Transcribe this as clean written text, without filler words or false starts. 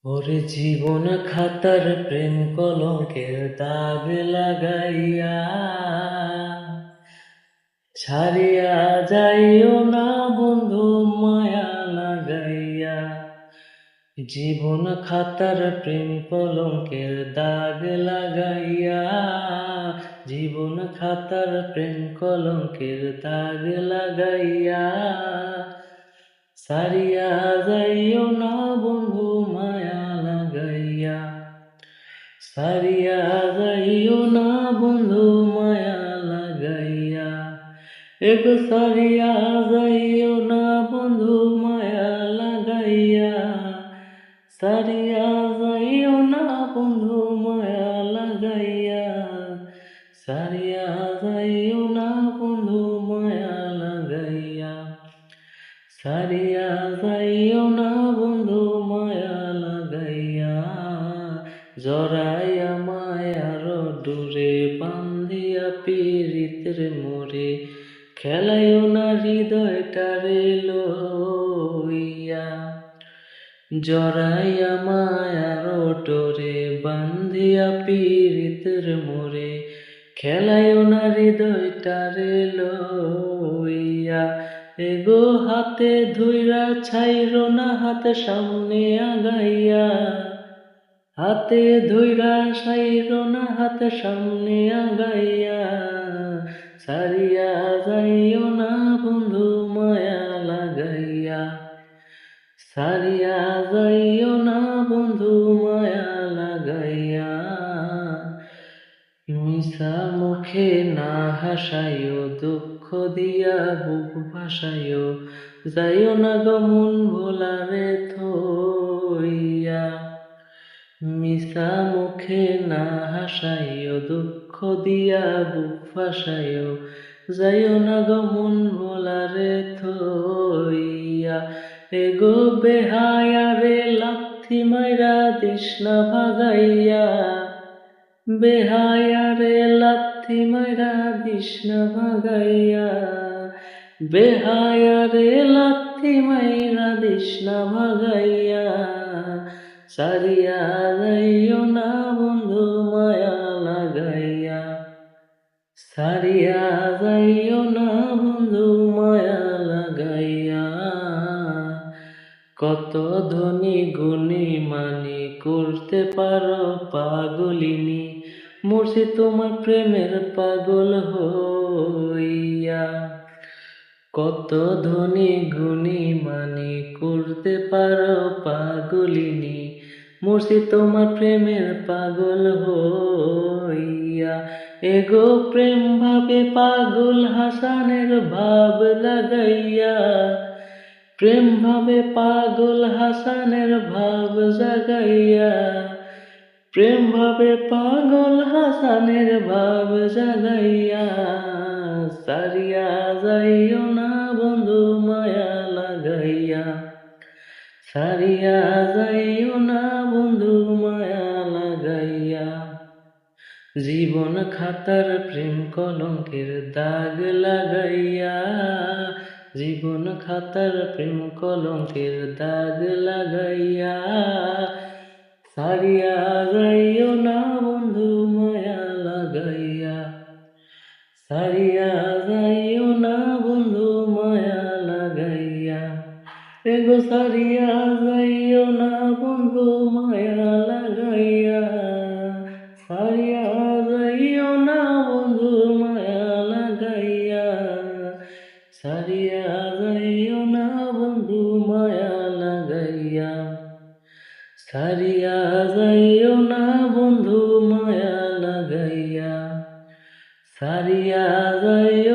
ওরে জীবন খাতার প্রেম কলঙ্কের দাগ লাগাইয়া ছাড়িয়া যাইও না বন্ধু মায়া লাগাইয়া। জীবন খাতার প্রেম কলঙ্কের দাগ লাগাইয়া, জীবন খাতার প্রেম কলঙ্কের দাগ লাগাইয়া সারিয়া যাইও না বন্ধু মায়া লাগাইয়া। সারিয়া যাইও না বন্ধু মায়া লাগাইয়া। এগো সারিয়া যাইও না বন্ধু মায়া লাগাইয়া। সারিয়া যাইও না বন্ধু মায়া লাগাইয়া। সারিয়া যাইও না বন্ধু মায়া লাগাইয়া। সারিয়া যাইও না বন্ধু মায়া লাগাইয়া। জড়াইয়া মায়ার ডোরে বান্ধিয়া পীড়িতের মোরে খেলাইও না হৃদয়টারে লইয়া। জড়াইয়া মায়ার ডোরে বান্ধিয়া পীড়িতের মোরে খেলাইও না হৃদয়টারে লইয়া। এগো হাতে ধুইরা ছাইরো না হাতে সামনে আগাইয়া। হাতে ধুইরা ছাইরো না হাতে সামনে আগাইয়া। সারিয়া যাইও না বন্ধু মায়া লাগাইয়া। সারিয়া যাইও না বন্ধু মায়া লাগাইয়া। মিশা মুখে না হাসাইও দুঃখ দিয়া বুক ভাসাইও। যাইও না গো মন ভোলারে থইয়া। মিশা মুখে না হাসাইও দুঃখ দিয়া বুক ভাসাইও। যাইও না গো মন ভোলারে থইয়া। এগো বেহায়ারে লাথি মাইরা দিস না ভাগাইয়া। বেহায়ারে লাথি মাইরা দিস না ভাগাইয়া। বেহায়ারে লাথি মাইরা দিস না ভাগাইয়া। সারিয়া যাইও না বন্ধু মায়া লাগাইয়া। সারিয়া যাইও না বন্ধু মায়া লাগাইয়া। কত ধনী গুণী মানি করতে পারো পাগলিনী, মরছি তোমার প্রেমের পাগল হইয়া। কত ধনী গুণী মানি করতে পারো পাগলিনী, মরছি তোমার প্রেমের পাগল হইয়া। এগো প্রেম ভাবে পাগল হাসানের ভাব লাগাইয়া। প্রেম ভাবে পাগল হাসানের ভাব জাগাইয়া। প্রেম ভাবে পাগল হাসানের ভাব জাগাইয়া। সারিয়া যাইও না বন্ধু মায়া লাগাইয়া। সারিয়া যাইও না বন্ধু মায়া লাগাইয়া। জীবন খাতার প্রেম কলঙ্কের দাগ লাগাইয়া। জীবন খাতার প্রেম কলঙ্কের দাগ লাগাইয়া। সারিয়া যাইও না বন্ধু মায়া লাগাইয়া। সারিয়া যাইও না বন্ধু মায়া লাগাইয়া। এগো সারিয়া যাইও না বন্ধু মায়া লাগাইয়া। সারিয়া যাইও না বন্ধু মায়া লাগাইয়া। সারিয়া যাইও না বন্ধু মায়া লাগাইয়া। সারিয়া যাইও না বন্ধু মায়া লাগাইয়া। সারিয়া যাইও